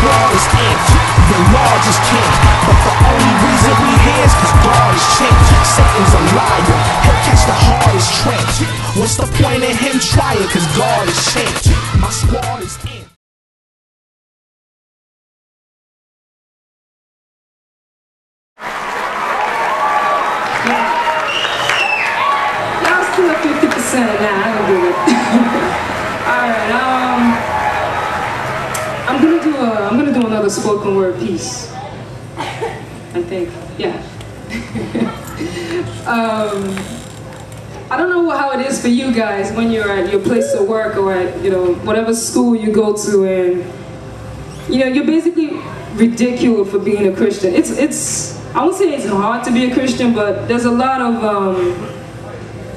world is empty, the largest king. But the only reason we here is cause God is changed. Satan's a liar, he'll catch the hardest trench. What's the point in him trying, cause God is changed. My squad is empty. Y'all still at 50%. Nah, I don't do it. Alright, I'm gonna do another spoken word piece. I think. Yeah. I don't know how it is for you guys when you're at your place of work or at, you know, whatever school you go to, and you know, you're basically ridiculed for being a Christian. It's I won't say it's hard to be a Christian, but there's a lot of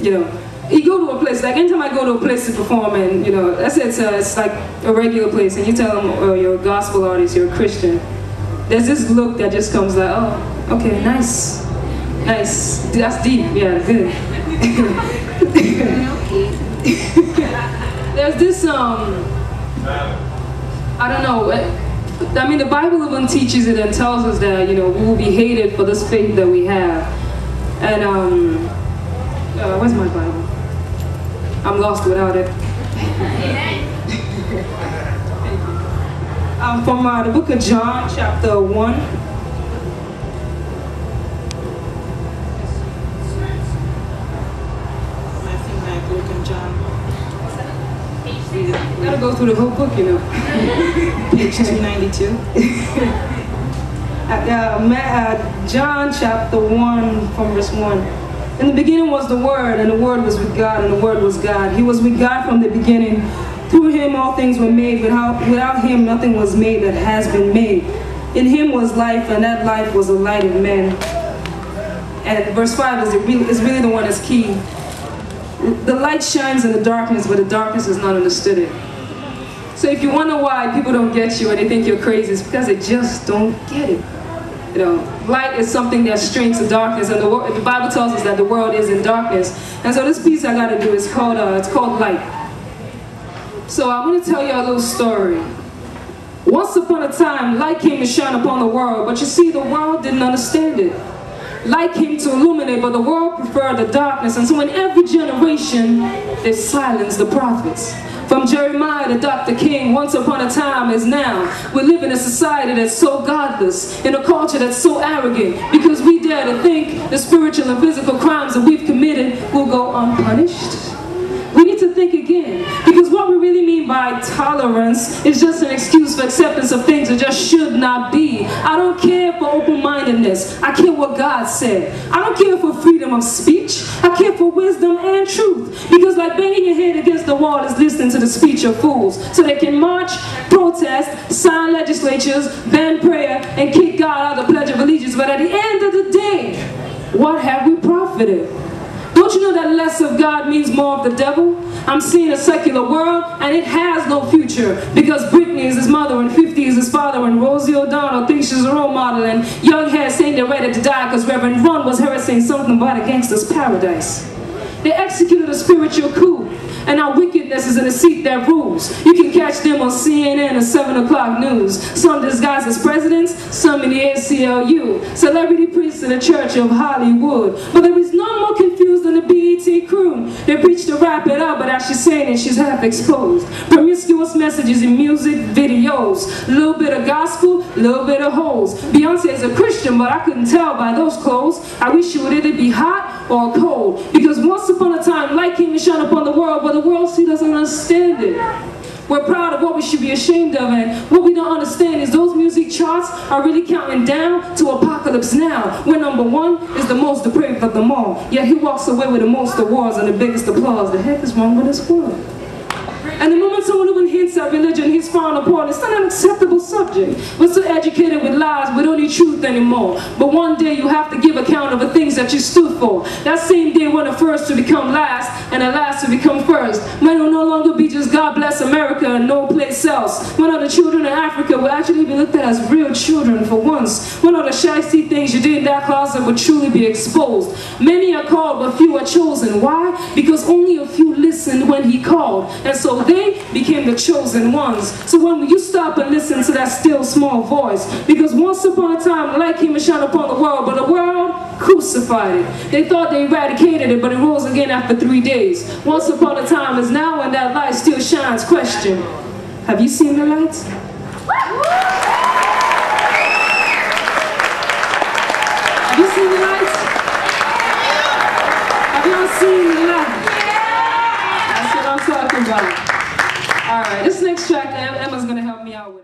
you know, you go to a place, like anytime I go to a place to perform, and you know, it's like a regular place, and you tell them, oh, you're a gospel artist, you're a Christian, there's this look that just comes like, oh, okay, nice, that's deep, yeah, good. There's this, I don't know, I mean, the Bible even teaches it and tells us that, you know, we will be hated for this faith that we have. And, where's my Bible? I'm lost without it. From the book of John, chapter 1. You gotta go through the whole book, you know. Page 292. John chapter 1 from verse 1. In the beginning was the Word, and the Word was with God, and the Word was God. He was with God from the beginning. Through him all things were made. Without him nothing was made that has been made. In him was life, and that life was the light of men. And verse 5 is really the one that's key. The light shines in the darkness, but the darkness has not understood it. So if you wonder why people don't get you or they think you're crazy, it's because they just don't get it. You know, light is something that strains the darkness, and the Bible tells us that the world is in darkness. And so this piece I got to do is called Light. So I'm going to tell you a little story. Once upon a time, light came to shine upon the world, but you see, the world didn't understand it. Light came to illuminate, but the world preferred the darkness. And so in every generation, they silenced the prophets. From Jeremiah to Dr. King, once upon a time is now. We live in a society that's so godless, in a culture that's so arrogant, because we dare to think the spiritual and physical crimes that we've committed will go unpunished. We need to think again, because what we really mean by tolerance is just an excuse for acceptance of things that just should not be. I don't care for open-mindedness. I care what God said. I don't care for freedom of speech. I care for wisdom and truth, because like banging your head against the wall is listening to the speech of fools, so they can march, protest, sign legislatures, ban prayer, and kick God out of the Pledge of Allegiance. But at the end of the day, what have we profited? Don't you know that less of God means more of the devil? I'm seeing a secular world, and it has no future, because Britney is his mother, and 50 is his father, and Rosie O'Donnell thinks she's a role model, and young hair saying they're ready to die because Reverend Ron was heard saying something about a gangster's paradise. They executed a spiritual coup, and our wickedness is in a seat that rules. You can catch them on CNN and 7 o'clock news. Some disguised as presidents, some in the ACLU. Celebrity priests in the Church of Hollywood. But there is no more confused than the BET crew. They preach to wrap it up, but as she's saying it, she's half exposed. Promiscuous messages in music videos. Little bit of gospel, little bit of hoes. Beyonce is a Christian, but I couldn't tell by those clothes. I wish she would either be hot or cold. Because once upon a time, light came to shine upon the world, but the world still doesn't understand it. We're proud of what we should be ashamed of, and what we don't understand is those music charts are really counting down to apocalypse now, where #1 is the most depraved of them all. Yet he walks away with the most awards and the biggest applause. The heck is wrong with this world? And the moment someone even hints at religion, he's frowned upon. It's not an acceptable subject. We're so educated with lies, we don't need truth anymore. But one day you have to give account of the things that you stood for. That same day when the first to become last, and the last to become first. When it will no longer be just God bless America and no place else. When all the children in Africa will actually be looked at as real children for once. When all the shifty things you did in that closet would truly be exposed. Many are called, but few are chosen. Why? Because only a few listened when he called. And so they became the chosen ones. So when you stop and listen to that still small voice. Because once upon a time, light came and shone upon the world, but the world crucified it. They thought they eradicated it, but it rose again after 3 days. Once upon a time is now, and that light still shines. Question: have you seen the lights? Have you seen the lights? Have y'all seen the lights? That's what I'm talking about. All right, this next track, Emma's gonna help me out with it.